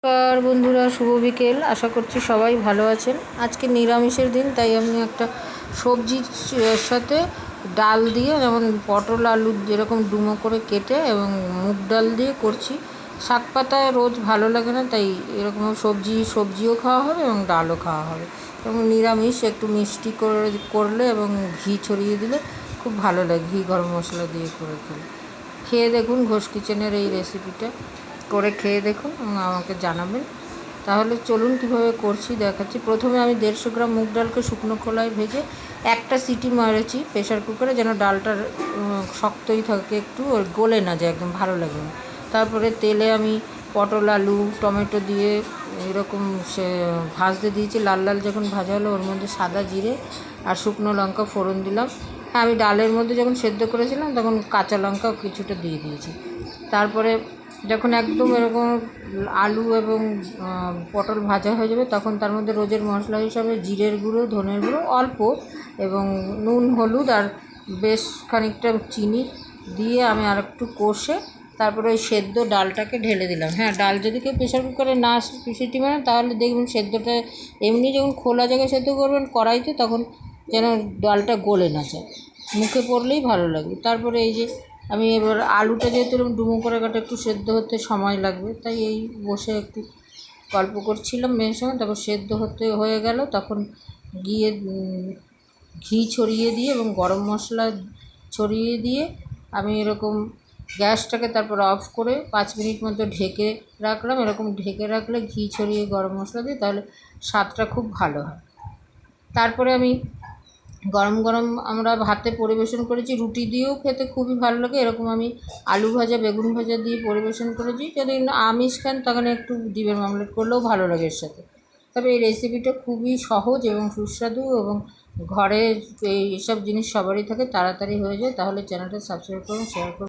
নমস্কার বন্ধুরা, শুভ বিকেল। আশা করছি সবাই ভালো আছেন। আজকে নিরামিষের দিন, তাই আমি একটা সবজির সাথে ডাল দিয়ে, যেমন পটল আলু যেরকম ডুমো করে কেটে এবং মুগ ডাল দিয়ে করছি। শাক পাতা রোজ ভালো লাগে না, তাই এরকম সবজিও খাওয়া হবে এবং ডালও খাওয়া হবে। এবং নিরামিষ একটু মিষ্টি করলে এবং ঘি ছড়িয়ে দিলে খুব ভালো লাগে। ঘি গরম মশলা দিয়ে করে খেয়ে দেখুন ঘোষ কিচেনের এই রেসিপিটা করে খেয়ে দেখুন এবং আমাকে জানাবেন। তাহলে চলুন কীভাবে করছি দেখাচ্ছি। প্রথমে আমি 150 গ্রাম মুগ ডালকে শুকনো খোলায় ভেজে একটা সিটি মারেছি প্রেশার কুকারে, যেন ডালটা শক্তই থাকে, একটু গলে না যায়, একদম ভালো লাগে না। তারপরে তেলে আমি পটল আলু টমেটো দিয়ে এরকম সে ভাজতে দিয়েছি। লাল লাল যখন ভাজা হলো, ওর মধ্যে সাদা জিরে আর শুকনো লঙ্কা ফোড়ন দিলাম। হ্যাঁ, আমি ডালের মধ্যে যখন সেদ্ধ করেছিলাম তখন কাঁচা লঙ্কাও কিছুটা দিয়ে দিয়েছি। তারপরে যখন একদম এরকম আলু এবং পটল ভাজা হয়ে যাবে, তখন তার মধ্যে রোজের মশলা হিসাবে জিরের গুঁড়ো, ধনের গুঁড়ো অল্প এবং নুন, হলুদ আর বেশ খানিকটা চিনি দিয়ে আমি আর একটু কষে তারপরে ওই সেদ্ধ ডালটাকে ঢেলে দিলাম। হ্যাঁ, ডাল যদি কেউ প্রেশার কুকারে না সিটি মারেন, তাহলে দেখবেন সেদ্ধটা এমনি যখন খোলা জায়গায় সেদ্ধ করবেন কড়াইতে, তখন যেন ডালটা গলে না যায়, মুখে পড়লেই ভালো লাগবে। তারপরে এই যে আমি এবার আলুটা যেহেতু ডুমো করে কাটা, একটু সেদ্ধ হতে সময় লাগবে, তাই এই বসে একটু গল্প করছিলাম মেয়ের সঙ্গে। তারপর সেদ্ধ হয়ে গেল, তখন গিয়ে ঘি ছড়িয়ে দিয়ে এবং গরম মশলা ছড়িয়ে দিয়ে আমি এরকম গ্যাসটাকে তারপর অফ করে 5 মিনিট মতো ঢেকে রাখলাম। এরকম ঢেকে রাখলে ঘি ছড়িয়ে গরম মশলা দিয়ে, তাহলে স্বাদটা খুব ভালো হয়। তারপরে আমি গরম গরম আমরা ভাতে পরিবেশন করেছি, রুটি দিয়েও খেতে খুবই ভালো লাগে। এরকম আমি আলু ভাজা বেগুন ভাজা দিয়ে পরিবেশন করেছি। যদি আমিষ খান তখন একটু ডিমের অমলেট করলেও ভালো লাগে এর সাথে। তবে এই রেসিপিটা খুবই সহজ এবং সুস্বাদু, এবং ঘরে এইসব জিনিস সবারই থাকে, তাড়াতাড়ি হয়ে যায়। তাহলে চ্যানেলটা সাবস্ক্রাইব করুন, শেয়ার করুন।